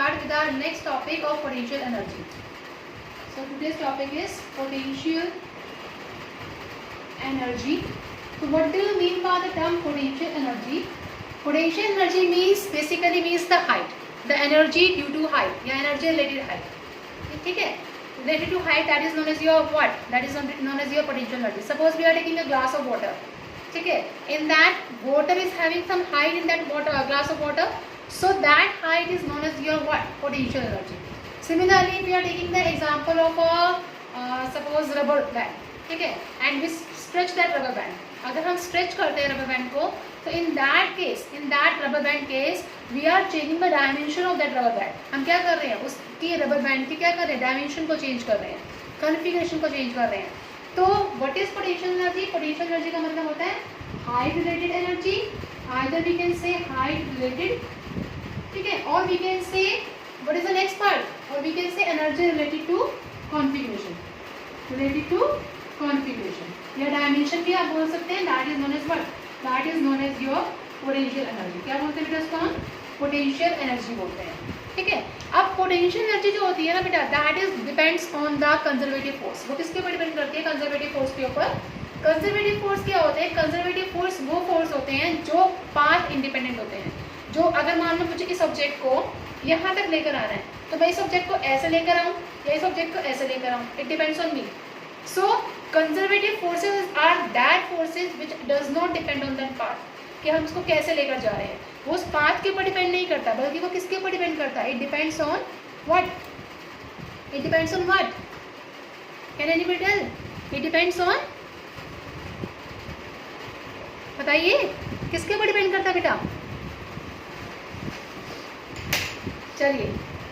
start with our next topic of potential energy. So today's topic is potential energy. So what do you mean by the term potential energy? Potential energy basically means the height, the energy due to height या energy related height. ठीक है, related to height, that is known as your what? That is known as your potential energy. Suppose we are taking a glass of water. ठीक है, in that water is having some height in that water, glass of water. So that height is known as your what? Potential energy. Similarly, we are taking the example of a suppose rubber band. ठीक है, and we stretch that rubber band. अगर हम stretch करते हैं rubber band को, तो in that rubber band case, we are changing the dimension of that rubber band. हम क्या कर रहे हैं, उसकी rubber band की क्या कर रहे हैं, dimension को change कर रहे हैं, configuration को change कर रहे हैं. तो what is potential energy? Potential energy का मतलब होता है height related energy. Either we can say height related, ठीक है, or we can say what is the next part, or we can say energy related to configuration, related to configuration या dimension भी आप बोल सकते हैं. That is known as what? That is known as your potential energy. क्या बोलते हैं बेटा उसको हम? Potential energy बोलते हैं. ठीक है, अब पोटेंशियल एनर्जी जो होती है ना बेटा, that is depends on the conservative force. वो किसके ऊपर डिपेंड करती है? कंजर्वेटिव फोर्स के ऊपर. कंजर्वेटिव फोर्स क्या होते हैं? कंजर्वेटिव फोर्स वो फोर्स होते हैं जो पाथ इंडिपेंडेंट होते हैं. जो अगर मान लो मुझे इस ऑब्जेक्ट को यहाँ तक लेकर आना है, तो मैं इस ऑब्जेक्ट को ऐसे लेकर आऊँ या इस ऑब्जेक्ट को ऐसे लेकर आऊँ, it depends on me. So conservative forces are that forces which does not depend on that path, कि हम उसको कैसे लेकर जा रहे हैं. वो उस पाथ के ऊपर डिपेंड नहीं करता, बल्कि वो किसके ऊपर डिपेंड करता है? It depends on what? It depends on what? Can anybody tell? It depends on, बताइए किसके ऊपर डिपेंड करता है बेटा? चलिए,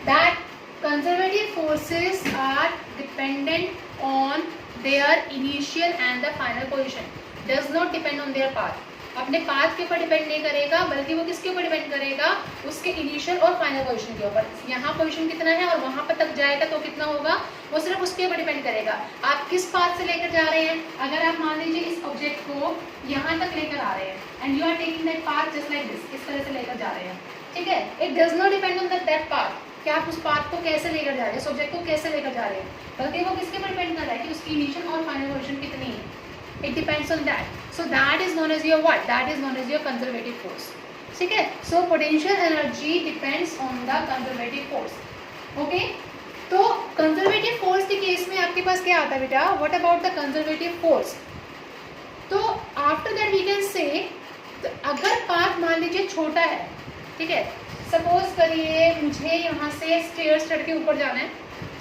that conservative forces are dependent on their initial and the final position, does not depend on their path. अपने path के ऊपर डिपेंड नहीं करेगा, बल्कि वो किसके ऊपर डिपेंड करेगा? उसके इनिशियल और फाइनल पोजीशन के ऊपर. यहाँ पोजीशन कितना है और वहाँ पर तक जाएगा तो कितना होगा, वो सिर्फ उसके ऊपर डिपेंड करेगा. आप किस पाथ से लेकर जा रहे हैं? अगर आप मान लीजिए इस ऑब्जेक्ट को यहाँ तक लेकर आ रहे हैं, and you are taking that path just like this, इस तरह से लेकर जा रहे हैं. ठीक है, it does not depend on that path कि आप उस पाथ को कैसे लेकर जा रहे हैं, इस ऑब्जेक्ट को कैसे लेकर जा रहे हैं, बल्कि वो किसके ऊपर डिपेंड कर रहा है कि उसकी इनिशियल और फाइनल पोजीशन कितनी है. It depends on that. So that is known as your what? That is known as your conservative force. ठीक है, so potential energy depends on the conservative force. Okay? तो conservative force के case में आपके पास क्या आता है बेटा? What about the conservative force? तो after that we can say, अगर पाथ मान लीजिए छोटा है, ठीक है, सपोज करिए मुझे यहाँ से स्टेयर्स चढ़ के ऊपर जाना है,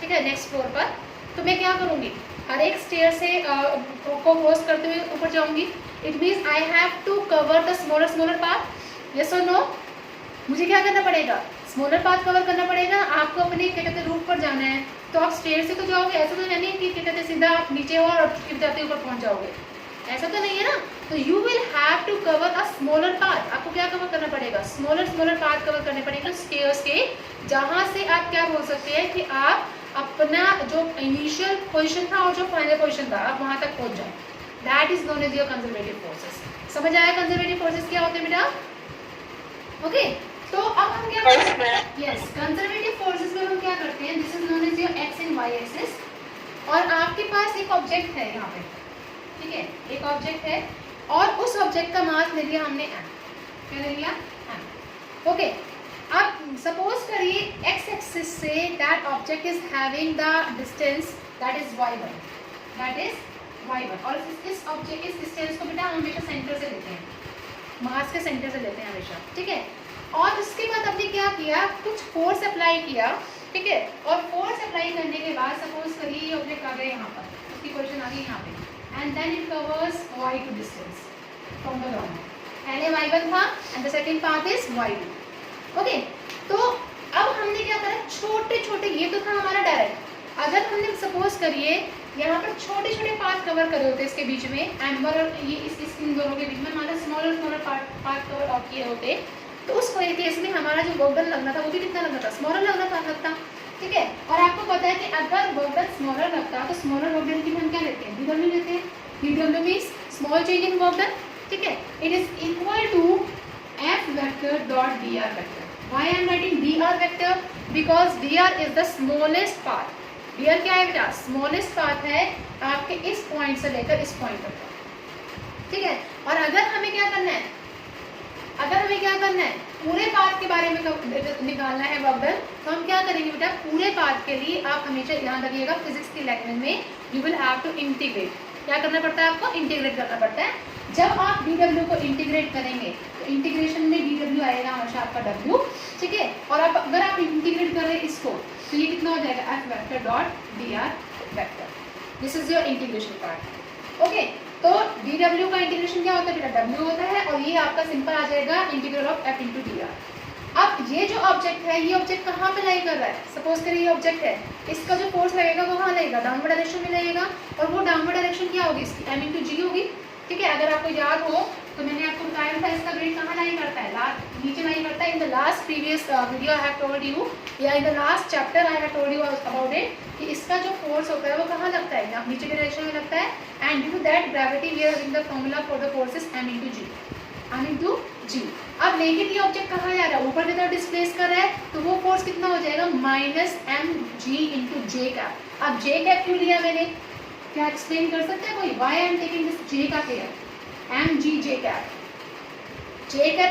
ठीक है, नेक्स्ट फ्लोर पर, तो मैं क्या करूँगी? हर एक स्टेयर से को क्रॉस करते हुए ऊपर जाऊंगी. It means I have to cover the smaller path. Yes और नो? मुझे क्या करना पड़ेगा? स्मॉलर पाथ कवर करना पड़ेगा. आपको अपने क्या कहते हैं रूफ पर जाना है, तो आप स्टेयर से तो जाओगे, ऐसा तो नहीं कि क्या कहते हैं सीधा आप नीचे हो और जाते ऊपर पहुंच जाओगे, ऐसा तो नहीं है ना. तो you will have to cover a smaller path. आपको क्या कवर करना पड़ेगा? स्मॉलर पाथ कवर करने पड़ेगा स्टेयर्स के, जहाँ से आप क्या बोल सकते हैं कि आप अपना जो इनिशियल पोजीशन था और जो फाइनल पोजीशन था, आप वहां तक पहुंच जाए. That is known as your conservative forces. समझ आया कंजर्वेटिव फोर्सेस क्या होते हैं बेटा? ओके, तो अब हम क्या करते हैं? यस, कंजर्वेटिव फोर्सेस में हम क्या करते हैं? This is known as your X and Y axis. और आपके पास एक ऑब्जेक्ट है यहाँ पे, ठीक है, एक ऑब्जेक्ट है और उस ऑब्जेक्ट का मास ले लिया हमने m. क्या ले लिया? m. ओके, अब सपोज करिए x axis say that object is having the distance that is y1, that is y1. और इस ऑब्जेक्ट इस डिस्टेंस को बेटा हम हमेशा सेंटर से लेते हैं, मास के सेंटर से लेते हैं हमेशा. ठीक है, और उसके बाद हमने क्या किया? कुछ फोर्स अप्लाई किया. ठीक है, और फोर्स अप्लाई करने के बाद सपोज करिए ये ऑब्जेक्ट आ गया यहाँ पर, उसकी पोजीशन आ गई यहाँ पे, and then it covers y2 distance from the ground. पहले y1 था and the second path is y2. Okay, तो अब हमने क्या करा? छोटे छोटे, ये तो था हमारा डायरेक्ट. अगर हमने सपोज करिए यहाँ पर छोटे छोटे पाथ कवर करे होते इसके बीच में, एम्बर और ये इस इन दोनों के बीच में हमारा स्मॉलर पाथ कवर ऑफ किए होते, तो उस केस में हमारा जो वर्क डन लगना था वो भी कितना लगना था? स्मॉलर लगता. ठीक है, और आपको पता है कि अगर वर्क डन स्मॉलर लगता तो स्मॉलर वर्क डन की हम क्या लेते हैं? DW लेते हैं. DW means small change in work done. ठीक है, it is equal to F vector dot dr vector. Why I am writing dr vector? Because dr is the smallest path. dr क्या है बेटा? स्मॉलेस्ट पाथ है आपके इस point से लेकर इस पॉइंट तक का, ठीक है। और अगर हमें क्या करना है, पूरे पाथ के बारे में निकालना है वर्क डन, तो हम क्या करेंगे बेटा? पूरे पाथ के लिए आप हमेशा ध्यान रखिएगा, फिजिक्स की लैंग्वेज में you will have to integrate. क्या करना पड़ता है आपको? इंटीग्रेट करना पड़ता है। जब आप dw को इंटीग्रेट करेंगे तो इंटीग्रेशन में dw आएगा हमेशा आपका w, ठीक है। और अगर आप इंटीग्रेट कर रहे हैं इसको, तो ये कितना हो जाएगा? f vector dot dr vector. This is your integration part, okay. तो dw का इंटीग्रेशन क्या होता है बेटा? w होता है, और ये आपका सिंपल आ जाएगा integral of f into D R. अब ये जो ऑब्जेक्ट है, ये ऑब्जेक्ट कहाँ पे लाई कर रहा है? सपोज करिए ये ऑब्जेक्ट है, इसका जो फोर्स लगेगा वो कहाँ लगेगा? डाउनवर्ड डायरेक्शन में लगेगा, और वो डाउनवर्ड डायरेक्शन क्या होगी? इसकी m इंटू जी होगी, ठीक है। अगर आपको याद हो तो मैंने आपको बताया था इसका ग्रेड कहाँ लाई करता है? नीचे लाई करता है। In the last previous video I have told you, या in the last chapter I have told you about it, कि इसका जो फोर्स होता है वो कहाँ लगता है? यहाँ नीचे के डायरेक्शन में लगता है। And due to that gravity we are in the formula for the force is m into g. अब लेकिन ये ऑब्जेक्ट कहाँ जा रहा है? ऊपर की तरफ डिस्प्लेस कर रहा है, तो वो फोर्स कितना हो जाएगा? माइनस mg इंटू जे कैप। अब जे कैप क्यों लिया मैंने? क्या एक्सप्लेन कर सकते हैं कोई? Why I am taking this J का care? M G J cap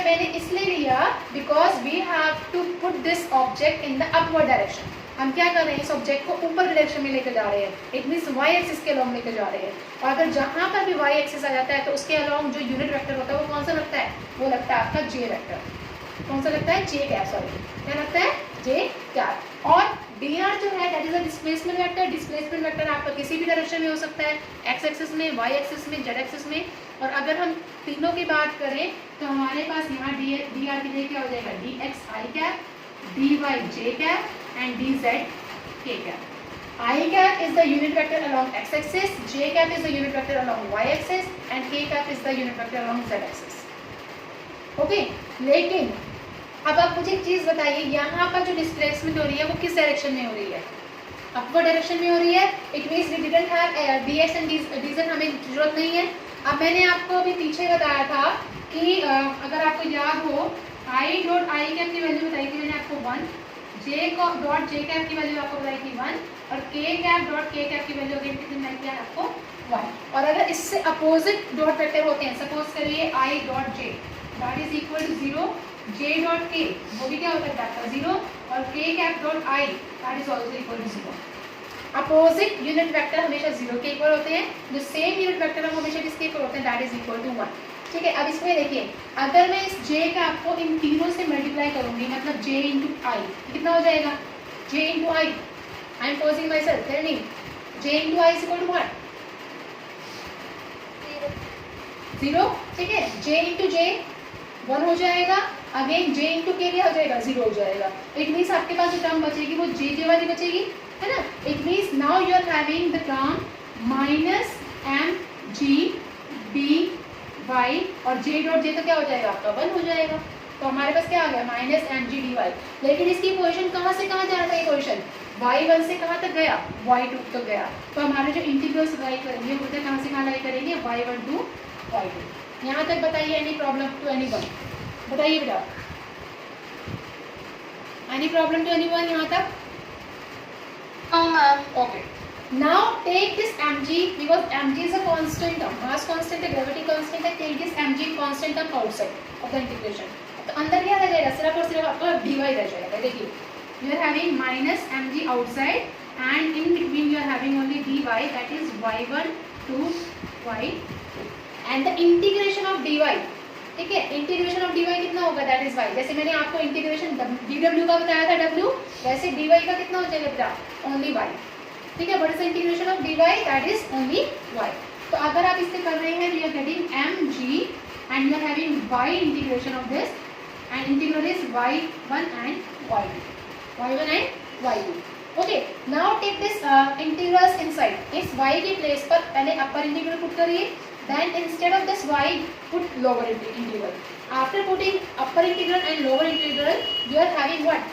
मैंने इसलिए लिया because we have to put this object in the upward direction. हम क्या कर रहे हैं? इस ऑब्जेक्ट को ऊपर डायरेक्शन में लेकर जा रहे हैं, इट मीन्स वाई एक्सिस के अलोंग लेकर जा रहे हैं। और अगर जहां पर भी वाई एक्सिस आ जाता है तो उसके अलोंग जो यूनिट वेक्टर होता है वो कौन सा लगता है? वो लगता है आपका जे वेक्टर। कौन सा लगता है? जे कैप, सॉरी क्या लगता है? जे कैप। और dr जो है that is a displacement vector. Displacement vector आपका किसी भी डायरेक्शन में हो सकता है, x एक्सिस में, y एक्सिस में, z एक्सिस में। और अगर हम तीनों की बात करें तो हमारे पास यहाँ dr की जगह क्या हो जाएगा? dx i cap, dy j cap and dz k cap. i cap is the unit vector along x axis, j cap is the unit vector along y axis and k cap is the unit vector along z axis, okay. लेकिन अब आप मुझे एक चीज बताइए, यहाँ पर जो डिस्प्लेसमेंट हो रही है वो किस डायरेक्शन में हो रही है? अपवर्ड डायरेक्शन में हो रही है। It means we didn't have dx and dz, हमें जरूरत नहीं है। अब मैंने आपको अभी पीछे बताया था कि अगर आपको याद हो, i डॉट i कैप की वैल्यू बताई थी मैंने आपको 1, j डॉट j कैप की वैल्यू आपको बताई थी 1, और k cap dot k cap की वैल्यू अगेन कितनी बताई थी आपको 1। और अगर इससे अपोजिट डॉट वेक्टर होते हैं, सपोज करिए i dot j that is equal to 0, j dot k वो भी क्या होता है आपका 0, और k cap dot i that is also equal to 0। Opposite unit vector हमेशा 0 के इक्वल होते हैं, जो सेम यूनिट वेक्टर है हमेशा किसके इक्वल होते हैं? दैट इज इक्वल टू 1, ठीक है। अब इसमें देखिए, अगर मैं इस j का आपको इन तीनों से मल्टीप्लाई करूंगी, मतलब j इंटू i, कितना हो जाएगा? j into i, I am posing myself, tell me, j into i is equal to what? 0, ठीक है। j इंटू j 1 हो जाएगा, अगेन j इंटू के लिए हो जाएगा 0 हो जाएगा। इट मीन्स आपके पास जो टर्म बचेगी वो j वाली बचेगी, है ना। It means now you are having the term minus M G D Y, और j डॉट j तो क्या हो जाएगा आपका 1 हो जाएगा। तो हमारे पास क्या आ गया? Minus M G D Y. लेकिन इसकी पोजिशन कहाँ से कहाँ जा रहा था? ये पोजिशन y1 से कहाँ तक गया? y2 तक गया। तो हमारे जो इंटीग्रल्स लाई करेंगे वो कहाँ से कहाँ लाई करेंगे? y1 to y2। यहाँ तक बताइए, एनी प्रॉब्लम टू एनीवन? बताइए बेटा, एनी प्रॉब्लम टू एनीवन यहाँ तक? Okay, now take this mg, because mg is a constant term, mass constant है, gravity constant है, take this mg constant term outside of the integration। तो अंदर क्या रह जाएगा? सिर्फ और सिर्फ आपका dy रह जाएगा। देखिए, you are having minus mg outside and in between you are having only dy, that is y1 to y2 and the integration of dy, ठीक है। इंटीग्रेशन ऑफ dy कितना होगा? That is y। जैसे मैंने आपको इंटीग्रेशन dw का बताया था w, वैसे dy का कितना हो जाएगा बेटा? ओनली y, ठीक है। What is the integration of dy? That is only y। तो अगर आप इससे कर रहे हैं, you are getting mg and you are having y integration of this, and integral is y1 and y2, okay. Now take this integrals inside. इस y की place पर पहले अपर इंटीग्रल पुट करिए, then instead of this y put lower integral. After putting upper integral and lower integral you are having what?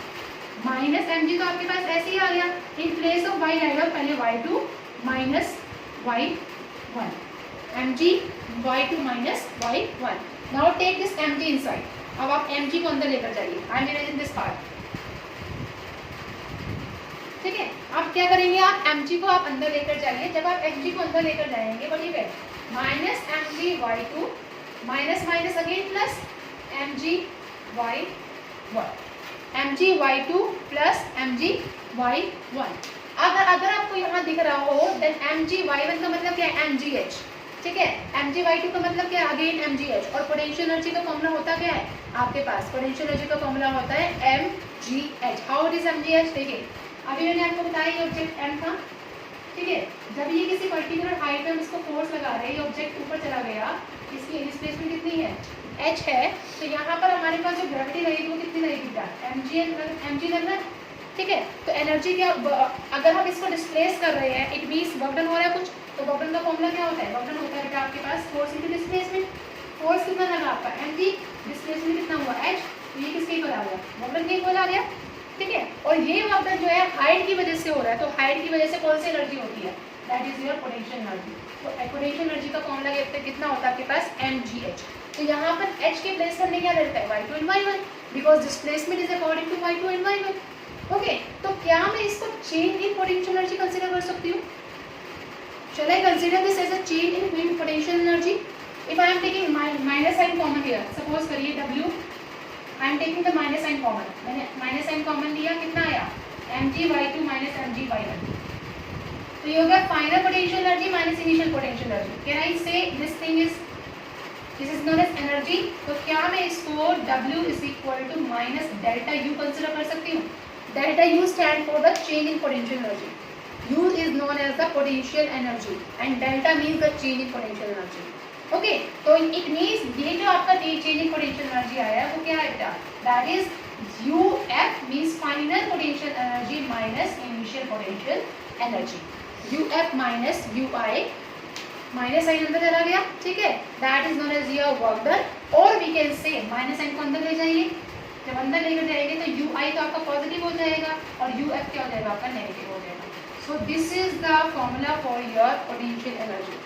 minus mg, तो आपके पास ऐसे ही आ गया। in place of y आएगा पहले y2 minus y1, mg y2 minus y1। now take this mg inside। अब आप mg को अंदर लेकर जाइए, I am erasing this part। ठीक है। आप क्या करेंगे, आप mg को आप अंदर लेकर जाइए। जब आप mg को अंदर लेकर जाएंगे what you get minus mgy2 minus minus again plus mgy1 mgy2 plus mgy1। अगर आपको यहाँ दिख रहा हो देन mgy1 का मतलब क्या है mgh, ठीक है। mgy2 का मतलब क्या है अगेन mgh। और पोटेंशियल एनर्जी का फॉर्मूला होता क्या है आपके पास, पोटेंशियल एनर्जी का फॉर्मूला होता है mgh। How it is mgh, देखिए अभी मैंने आपको बताया ये ऑब्जेक्ट m था, ठीक है। जब ये किसी पर्टिकुलर हाइट पे हम इसको फोर्स लगा रहे हैं, ये ऑब्जेक्ट ऊपर चला गया, इसकी डिस्प्लेसमेंट कितनी है h है, तो यहाँ पर हमारे पास जो ग्रेविटी रहेगी वो कितनी रहेगी mg लगना, ठीक है। तो एनर्जी क्या, अगर हम इसको डिस्प्लेस कर रहे हैं इट मीन्स वर्क डन हो रहा है कुछ, तो वर्क डन का फॉर्मूला क्या होता है, वर्क डन होता है बेटा आपके पास फोर्स इनटू डिस्प्लेसमेंट। फोर्स कितना लगा आपका mg, डिस्प्लेसमेंट कितना हुआ h, तो ये किसके इक्वल आ गया, वर्क डन के इक्वल आ गया, ठीक है। और ये वर्क डन जो है हाइट की वजह से हो रहा है, तो हाइट की वजह से कौन सी एनर्जी होती है, that is your potential energy. तो पोटेंशियल एनर्जी का फॉर्मूला कितना होता है आपके पास mgh। तो यहाँ पर h के प्लेस करने क्या रहता है y2 and y1 because displacement is according to y2 and y1। Okay, तो क्या मैं इसको change in potential energy consider कर सकती हूँ, shall I consider this as a change in potential energy. If I am taking minus sign common here, suppose करिए w, I am taking the minus sign common, मैंने minus sign common लिया, कितना आया mgy2 minus mgy1, तो ये हो गया final potential energy minus initial potential energy. Can I say this thing is this is known as energy. तो क्या मैं इसको w is equal to minus delta u consider कर सकती हूँ। Delta u stand for the change in potential energy, u is known as the potential energy and delta means the change in potential energy. Okay, तो it means ये जो आपका change in potential energy आया है वो क्या है बेटा, that is uf means final potential energy minus initial potential energy. uf minus ui, minus sign अंदर चला गया, ठीक है, that is known as your work done. और we can say minus sign को अंदर ले जाइए, जब अंदर लेकर जाएंगे तो ui तो आपका पॉजिटिव हो जाएगा और uf क्या हो जाएगा आपका नेगेटिव हो जाएगा। So this is the formula for your potential energy,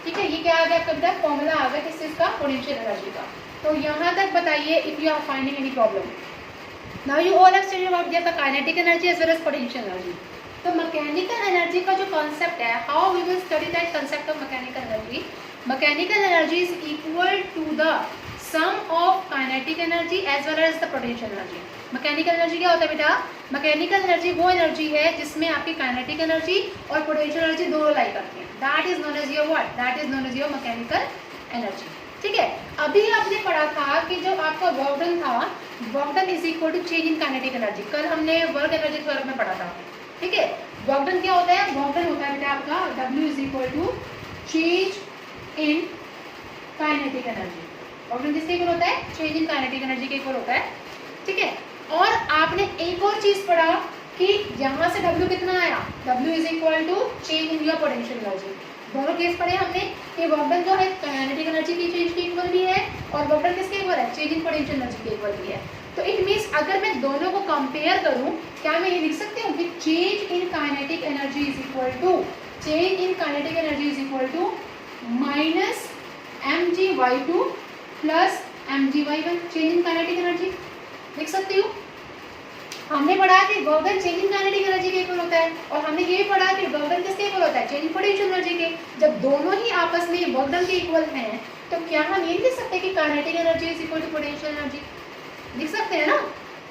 ठीक है। ये क्या आ गया आपका फॉर्मूला आ गया किस चीज का, पोटेंशियल एनर्जी का। तो यहाँ तक बताइए if you are finding any problem. Now you all have studied about the kinetic energy as well as potential energy. तो मैकेनिकल एनर्जी का जो कॉन्सेप्ट है, how we will study that concept of mechanical energy. Mechanical energy is equal to the sum of kinetic energy as well as the potential energy. Mechanical energy क्या होता है बेटा, mechanical energy वो energy है जिसमें आपकी kinetic energy और potential energy दोनों लाई करती हैं, that is known as your what, that is known as your mechanical energy, ठीक है। अभी आपने पढ़ा था कि जो आपका वर्क डन था, work done is equal to change in kinetic energy, कल हमने वर्क एनर्जी थ्योरम में पढ़ा था, ठीक है। वर्क डन क्या होता है, वर्क डन होता है बेटा आपका W is equal to change in kinetic energy. Work done किसके इक्वल होता है, चेंज इन काइनेटिक एनर्जी के इक्वल होता है, ठीक है। और आपने एक और चीज पढ़ा कि यहाँ से W कितना आया, W is equal to change in your potential energy. दोनों केस पढ़े हमने कि वर्क डन जो है काइनेटिक एनर्जी की चेंज के इक्वल भी है और वर्क डन किसके इक्वल है, चेंज इन पोटेंशियल एनर्जी के इक्वल भी है। तो इट मीन्स अगर मैं दोनों को कंपेयर करूं, क्या मैं ये लिख सकती हूँ कि change in kinetic energy is equal to, change in kinetic energy is equal to minus mgy2 plus mgy1, change in kinetic energy लिख सकती हूँ। हमने पढ़ा कि work done change in kinetic energy के इक्वल होता है और हमने ये भी पढ़ा कि वर्क डन किसके इक्वल होता है, चेंज इन पोटेंशियल एनर्जी के। जब दोनों ही आपस में वर्क डन के इक्वल हैं तो क्या हम ये लिख सकते हैं कि kinetic energy is equal to potential energy, लिख सकते हैं ना,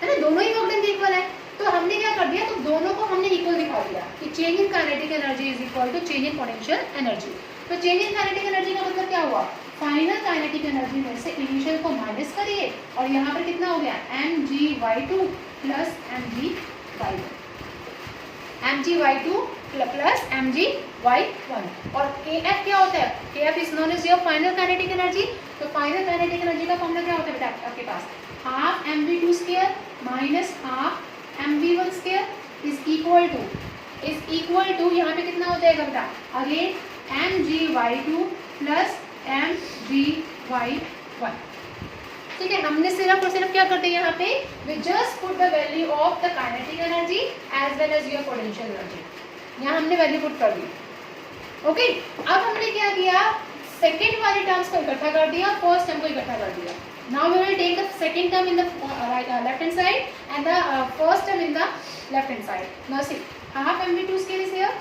है ना, दोनों ही वर्क डन के इक्वल है। तो हमने क्या कर दिया, तो दोनों को हमने इक्वल दिखा दिया कि change in kinetic energy is equal to change in potential energy. तो चेंज इन काइनेटिक एनर्जी का मतलब क्या हुआ, फाइनल काइनेटिक एनर्जी में से इनिशियल को माइनस करिए और यहाँ पर कितना हो गया mgy2 plus mgy1, mgy2 plus mgy1। और kf क्या होता है, kf is known as your final kinetic energy. तो फाइनल काइनेटिक एनर्जी का फॉर्मूला क्या होता है बेटा आपके पास, half mv2 square minus half mv1 square is equal to यहाँ पे कितना हो जाएगा बेटा, अगेन mgy2 प्लस mgy1, ठीक है। हमने सिर्फ और सिर्फ क्या करते हैं यहाँ पे, we just put the value of the kinetic energy as well as your potential energy, यहाँ हमने वैल्यू पुट कर दी। ओके, अब हमने क्या किया, सेकेंड वाले टर्म्स को इकट्ठा कर दिया, फर्स्ट टर्म को इकट्ठा कर दिया। Now we will take the second term in the left hand side and the first term in the left hand side. Now see, half mv2 square is here,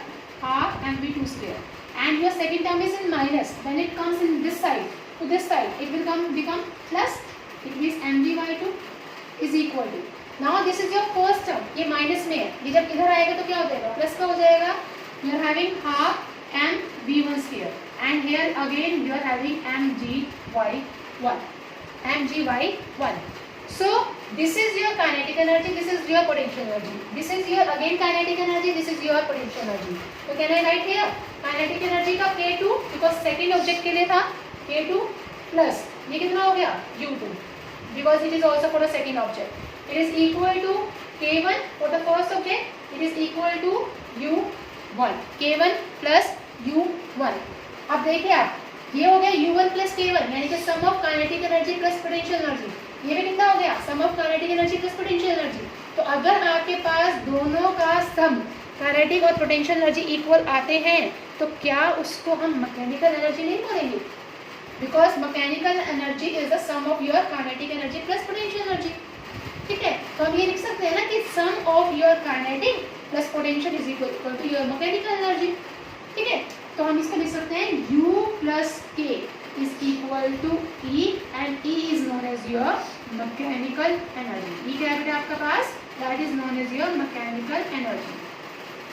half mv2 square, and your second term is in minus. When it comes in this side to this side, it will become plus. It means mv/2 is equal to. Now this is your first term. ये minus में है, ये जब इधर आएगा तो क्या हो जाएगा, प्लस का हो जाएगा. You are having half mv1 square, and here again you are having mgy1, mgy1. So this is your kinetic energy, this is your potential energy, this is your again kinetic energy, this is your potential energy. So can I write here kinetic energy का K2, because second object के लिए था K2 plus ये कितना हो गया U2, because it is also for the second object. It is equal to K1 for the first object. It is equal to U1. K1 plus U1. अब देखिए आप, ये हो गया U1 plus K1, यानी कि sum of kinetic energy plus potential energy. ये भी कितना हो गया, sum of kinetic energy plus potential energy. तो अगर आपके पास दोनों का सम काइनेटिक और पोटेंशियल एनर्जी इक्वल आते हैं तो क्या उसको हम मैकेनिकल एनर्जी नहीं बोलेंगे? Because mechanical energy is the sum of your kinetic energy plus potential energy. ठीक है, तो हम ये लिख सकते हैं ना कि sum of your kinetic plus potential is equal to your mechanical energy. ठीक है, तो हम इसको लिख सकते हैं U plus K is equal to E and E is known as your mechanical energy. E क्या है बेटा आपका पास? That is known as your mechanical energy.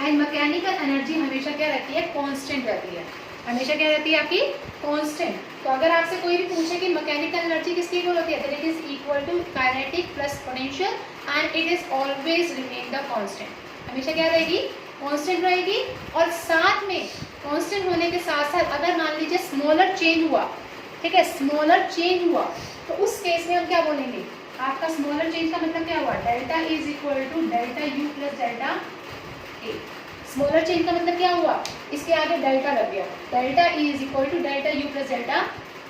And mechanical energy हमेशा क्या रहती है, constant रहती है. हमेशा क्या रहती है आपकी, constant. तो अगर आपसे कोई भी पूछे कि mechanical energy किसकी इक्वल होती है, then it is equal to kinetic plus potential and it is always remain the constant. हमेशा क्या रहेगी, कांस्टेंट रहेगी. और साथ में कांस्टेंट होने के साथ साथ अगर मान लीजिए स्मॉलर चेंज हुआ, ठीक है, स्मॉलर चेंज हुआ, तो उस केस में हम क्या बोलेंगे, आपका स्मॉलर चेंज का मतलब क्या हुआ, delta is equal to delta U plus delta A. Smaller change का मतलब क्या हुआ, इसके आगे डेल्टा लग गया, delta E is equal to delta U plus delta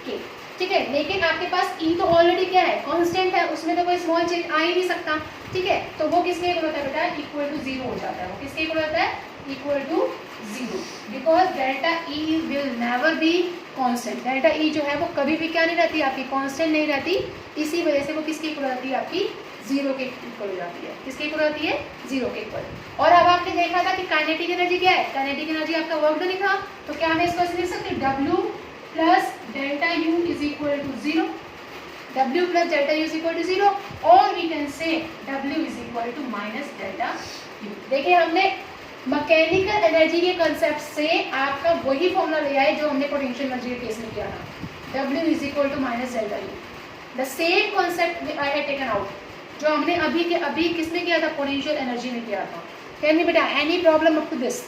K. ठीक है, लेकिन आपके पास ई तो ऑलरेडी क्या है, कांस्टेंट है, उसमें तो कोई स्मॉल चेंज आ ही नहीं सकता. ठीक है, तो वो किसके इक्वल होता है बेटा, इक्वल टू जीरो हो जाता है. वो किसके इक्वल होता है, equal to zero, because delta E will never be constant. Delta E जो है वो कभी भी क्या नहीं रहती आपकी, कांस्टेंट नहीं रहती. इसी वजह से वो किसके इक्वल होती है आपकी, जीरो के इक्वल हो जाती है. किसके इक्वल होती है, जीरो के इक्वल. और अब आपने देखा था कि काइनेटिक एनर्जी क्या है, काइनेटिक एनर्जी आपका वर्क डन था. तो क्या हमें इसको लिख सकते हैं, W plus delta U is equal to zero. W plus delta U is equal to 0, or we can say W is equal to minus delta U. देखिए हमने मैकेनिकल एनर्जी के कंसेप्ट से आपका वही फॉर्मूला लिया है जो हमने पोटेंशियल एनर्जी के केस में किया था, W is equal to minus delta U. The same concept I had taken out, जो हमने अभी किस में किया था, पोटेंशियल एनर्जी में किया था. Tell me बेटा, any problem up to this?